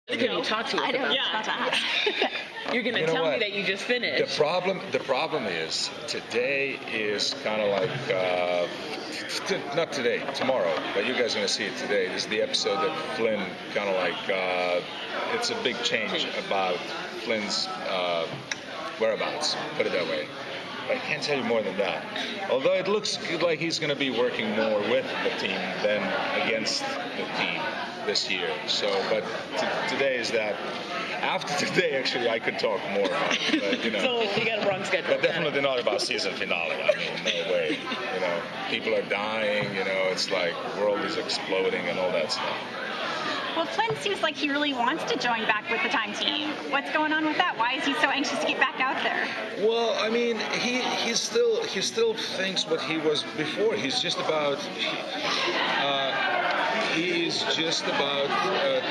Could you talk to us I don't about know about that. You're going to tell me that you just finished. The problem is today is kind of like not today, tomorrow. But you guys are going to see it today. This is the episode that Flynn kind of like. It's a big change about Flynn's whereabouts. Put it that way. I can't tell you more than that. Although it looks like he's going to be working more with the team than against the team this year. So, but today is that. After today, actually, I could talk more about it. But, you know, So you got a wrong schedule. but definitely not about season finale. I mean, no way. You know, people are dying. You know, it's like the world is exploding and all that stuff. Well, Flynn seems like he really wants to join back with the time team. What's going on with that? Why is he so anxious to get back out there? Well, I mean, he still thinks what he was before. He's just about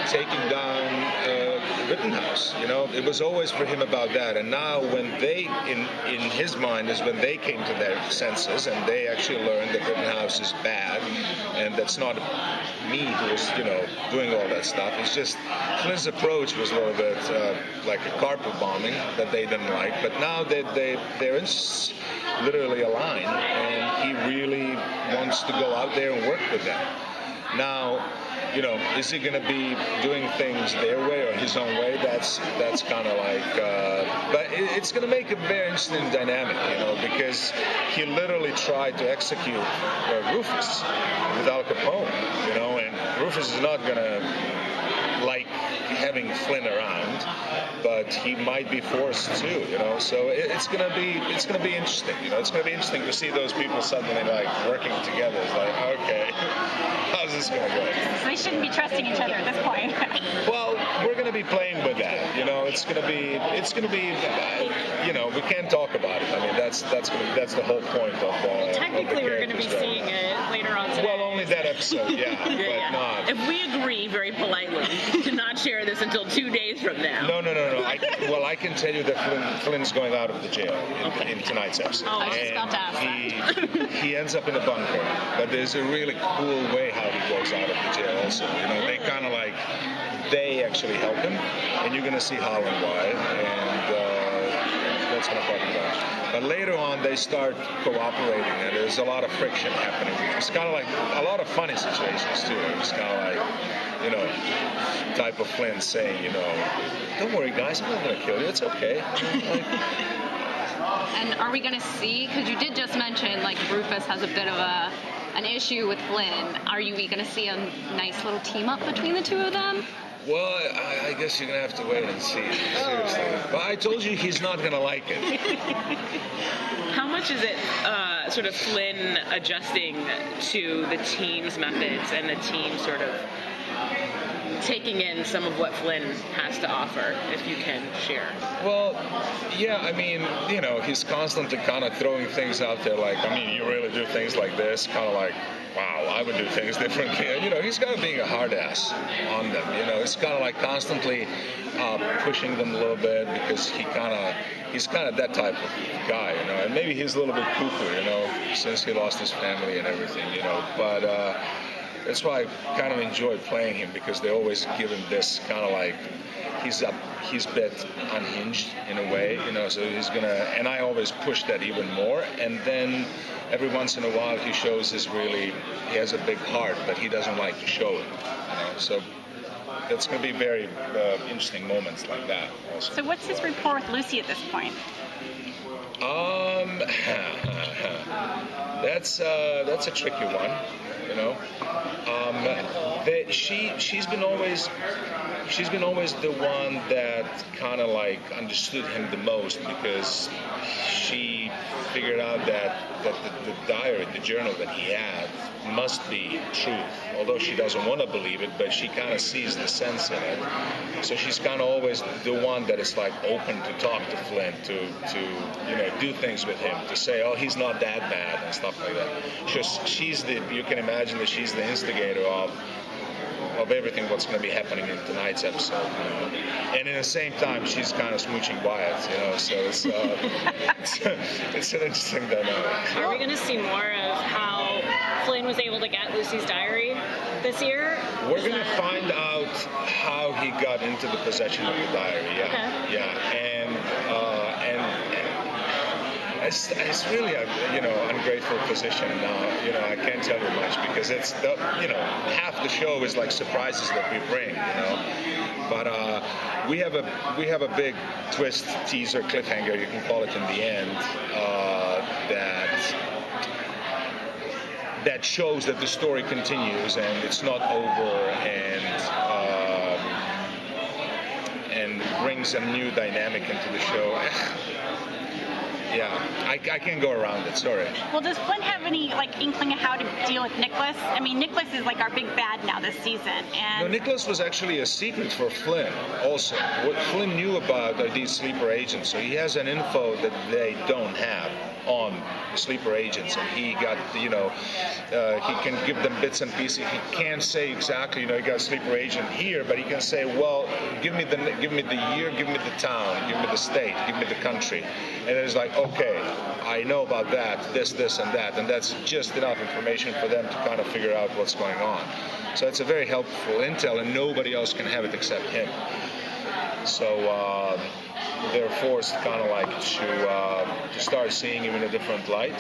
taking down Rittenhouse. You know, it was always for him about that. And now, when they, in his mind, is when they came to their senses and they actually learned that Rittenhouse is bad, and that's not me who was, you know, doing all that stuff. It's just Flynn's approach was a little bit like a carpet bombing that they didn't like. But now they're interests literally aligned, and he really wants to go out there and work with them. Now, you know, is he going to be doing things their way or his own way? That's kind of like, but it's going to make a very interesting dynamic, you know, because he literally tried to execute Rufus with Al Capone, you know, and Rufus is not going to like having Flynn around, but he might be forced to, you know. So it's gonna be interesting, you know. It's gonna be interesting to see those people suddenly like working together. It's like, okay, how's this gonna go? They shouldn't be trusting each other at this point. Well, we're gonna be playing with that, you know. It's gonna be, you know, we can't talk about it. I mean, that's the whole point of. Technically, we're going to be seeing it later on today. Well, only that episode, yeah, but not. If we agree very politely to not share this until 2 days from now. No. I can tell you that Flynn's going out of the jail in tonight's episode. Oh, I was just about to ask that. He ends up in a bunker, but there's a really cool way how he goes out of the jail also. You know, they kind of like, they actually help him, and you're going to see how and why, and that's what I'm talking about. But later on, they start cooperating, and there's a lot of friction happening. It's kind of like a lot of funny situations, too. It's kind of like, you know, type of Flynn saying, you know, don't worry, guys, I'm not going to kill you. It's okay. And are we going to see, because you did just mention, like, Rufus has a bit of an issue with Flynn. Are we going to see a nice little team up between the two of them? Well, I guess you're going to have to wait and see, seriously. But I told you he's not going to like it. How much is it sort of Flynn adjusting to the team's methods and the team sort of taking in some of what Flynn has to offer, if you can share? Well, yeah, I mean, you know, he's constantly kind of throwing things out there like, I mean, you really do things like this? Kind of like, wow, I would do things differently. And, you know, he's kind of being a hard ass on them. You know, it's kind of like constantly pushing them a little bit because he's kind of that type of guy, you know. And maybe he's a little bit cuckoo, you know, since he lost his family and everything, you know. But that's why I kind of enjoy playing him, because they always give him this kind of like, he's a bit unhinged in a way, you know, so he's gonna, and I always push that even more, and then every once in a while he shows he has a big heart, but he doesn't like to show it, you know, so it's gonna be very interesting moments like that also. So what's his rapport with Lucy at this point? That's a tricky one, you know. She's been always the one that kind of like understood him the most, because she figured out that the diary, the journal that he had, must be truth. Although she doesn't want to believe it, but she kind of sees the sense in it. So she's kind of always the one that is like open to talk to Flynn, to you know, do things with him, to say, oh, he's not that bad and stuff like that. You can imagine that she's the instigator of everything what's going to be happening in tonight's episode, you know? And at the same time she's kind of smooching Wyatt, you know, so it's an interesting dynamic. Are we going to see more of how Flynn was able to get Lucy's diary this year? We're going to find out how he got into the possession of the diary. Yeah, Okay. yeah, and it's really a ungrateful position now. I can't tell you much because it's half the show is like surprises that we bring. But we have a big twist, teaser, cliffhanger, you can call it, in the end that shows that the story continues and it's not over and brings a new dynamic into the show. Yeah, I can't go around it, sorry. Well, does Flynn have any inkling of how to deal with Nicholas? I mean, Nicholas is our big bad now this season. And no, Nicholas was actually a secret for Flynn also. What Flynn knew about are these sleeper agents, so he has an info that they don't have on sleeper agents, and he got, he can give them bits and pieces. He can't say exactly, he got a sleeper agent here, but he can say, well, give me the year, give me the town, give me the state, give me the country, and then it's like, okay, I know about that, this, and that, and that's just enough information for them to kind of figure out what's going on. So it's a very helpful intel, and nobody else can have it except him. So they're forced kind of to start seeing him in a different light.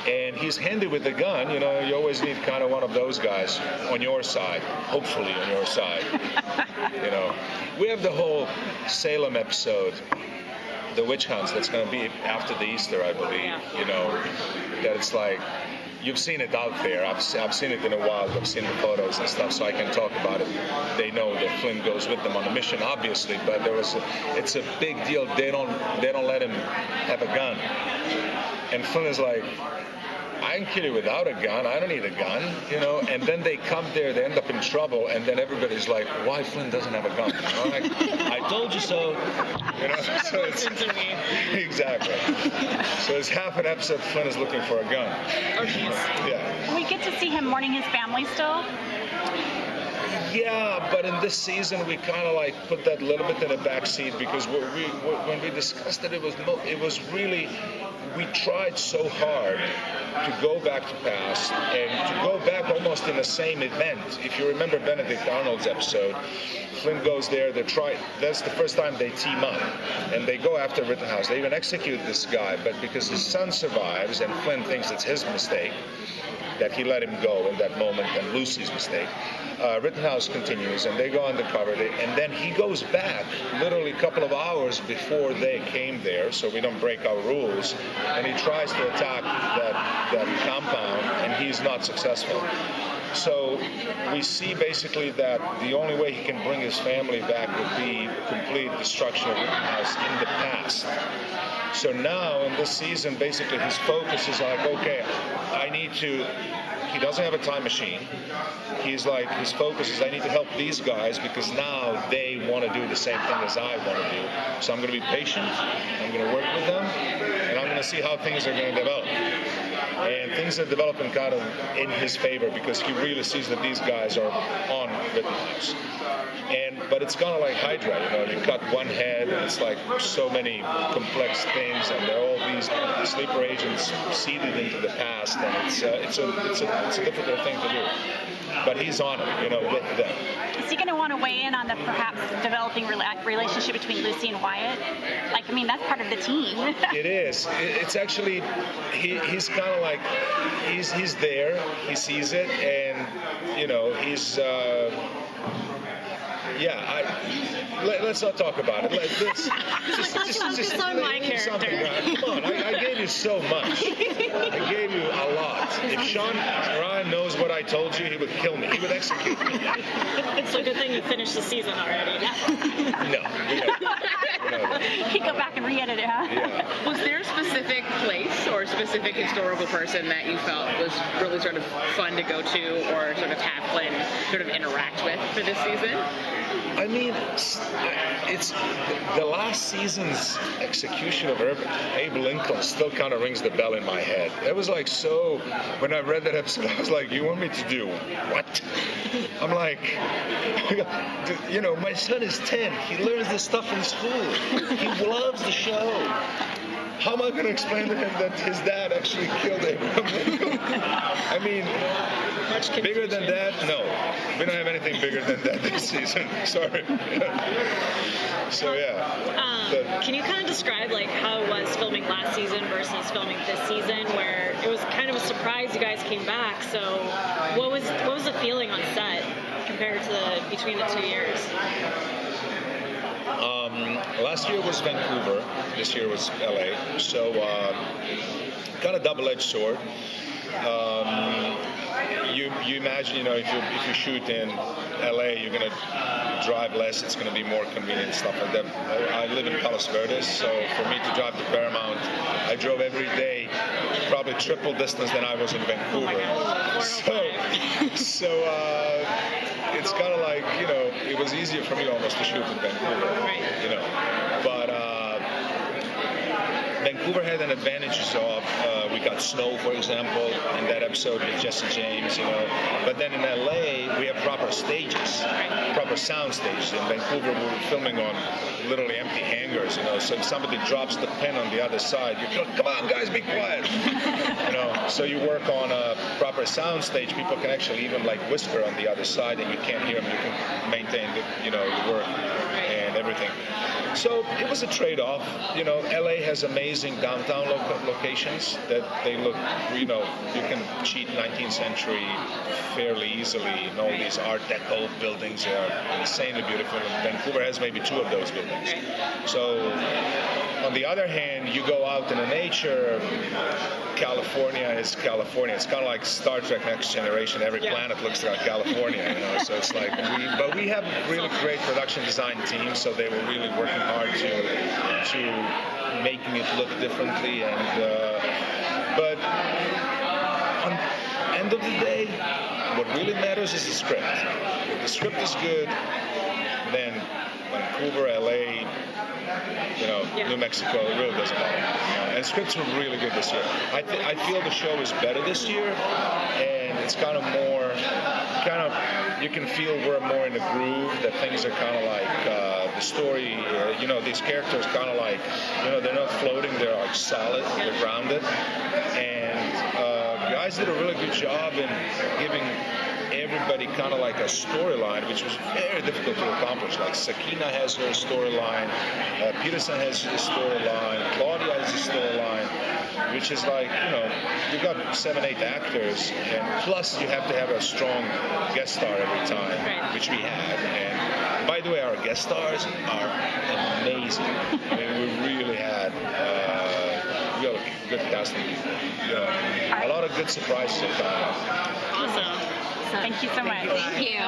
And he's handy with the gun. You always need kind of one of those guys on your side, hopefully on your side. We have the whole Salem episode, the witch hunts, that's going to be after the Easter, I believe. Yeah. That it's like, you've seen it out there. I've seen it in a while. I've seen the photos and stuff, so I can talk about it. They know that Flynn goes with them on the mission, obviously, but it's a big deal. They don't let him have a gun. And Flynn is like, I can kill you without a gun. I don't need a gun, And then they come there, they end up in trouble, and then everybody's like, why Flynn doesn't have a gun? Like, I told you so. So it's, exactly. So it's half an episode Flynn is looking for a gun. Oh, jeez. Yeah. we get to see him mourning his family still. Yeah, but in this season we kind of put that a little bit in the back seat because when we discussed it, it was really, we tried so hard to go back to past and to go back almost in the same event. If you remember Benedict Arnold's episode, Flynn goes there, that's the first time they team up, and they go after Rittenhouse. They even execute this guy, but because his son survives and Flynn thinks it's his mistake, that he let him go in that moment, and Lucy's mistake. Rittenhouse continues, and they go undercover, and then he goes back literally a couple of hours before they came there, so we don't break our rules, and he tries to attack that compound, and he's not successful. So we see basically that the only way he can bring his family back would be complete destruction of Rittenhouse in the past. So now in this season, basically his focus is okay, he doesn't have a time machine. His focus is I need to help these guys because now they want to do the same thing as I want to do. So I'm going to be patient, I'm going to work with them, and I'm going to see how things are going to develop. And things are developing kind of in his favor because he really sees that these guys are on Rittenhouse. But it's kind of like Hydra, you cut one head and it's like so many complex things, and they're all these sleeper agents seeded into the past, and it's a difficult thing to do. But he's on it, with them. Is he going to want to weigh in on the perhaps developing relationship between Lucy and Wyatt? That's part of the team. It is. It's actually, he's kind of like, he's there, he sees it, and, he's, let's not talk about it. Just on my character. Come on, I gave you so much. I gave you a lot. If Sean Ryan knows what I told you, he would kill me. He would execute me. It's a good thing you finished the season already. No. He'd go back and re-edit it, huh? Yeah. Was there a specific place or a specific historical person that you felt was really sort of fun to go to or sort of have Flynn sort of interact with for this season? I mean, it's the last season's execution of Abe Lincoln still kind of rings the bell in my head. It was so, when I read that episode, I was like, you want me to do what? I'm like, my son is 10. He learns this stuff in school. He loves the show. how am I going to explain to him that his dad actually killed Abraham Lincoln? I mean, bigger than that? No. We don't have anything bigger than that this season. Sorry. So, yeah. Can you kind of describe like how it was filming last season versus filming this season, where it was kind of a surprise you guys came back? So, what was the feeling on set compared to between the 2 years? Last year was Vancouver. This year was LA. So, kind of double-edged sword. You imagine, if you shoot in LA, you're gonna drive less. It's gonna be more convenient stuff like that. I live in Palos Verdes, so for me to drive to Paramount, I drove every day, probably triple distance than I was in Vancouver. So it's kind of like it was easier for me almost to shoot in Vancouver. But Vancouver had an advantage of we got snow, for example, in that episode with Jesse James, But then in LA, we have proper stages, proper sound stages. In Vancouver, we were filming on literally empty hangars, So if somebody drops the pin on the other side, you go, come on, guys, be quiet. So you work on a proper sound stage. People can actually even whisper on the other side, and you can't hear them. You can maintain the work and everything. So it was a trade-off. LA has amazing downtown locations that they look, you can cheat 19th century fairly easily. All these Art Deco buildings are insanely beautiful. And Vancouver has maybe 2 of those buildings. So on the other hand, you go out in the nature, California is California. It's kind of like Star Trek Next Generation. Every planet looks like California, So it's like, but we have really great production design teams, so they were really working hard to making it look differently. And but on the end of the day, what really matters is the script. If the script is good, then Vancouver, LA, New Mexico, it really doesn't matter. And scripts were really good this year. I feel the show is better this year, and it's kind of more, you can feel we're more in a groove, that things are kind of like the story, these characters kind of like, they're not floating, they're like solid, they're grounded. And guys did a really good job in giving everybody kind of like a storyline, which was very difficult to accomplish. Like Sakina has her storyline, Paterson has his storyline, Claudia has his storyline, which is like, you've got 7, 8 actors, and plus you have to have a strong guest star every time, which we had. And by the way, our guest stars are amazing. I mean, we really had real good casting. A lot of good surprises have come out. Awesome. Thank you so much. Thank you.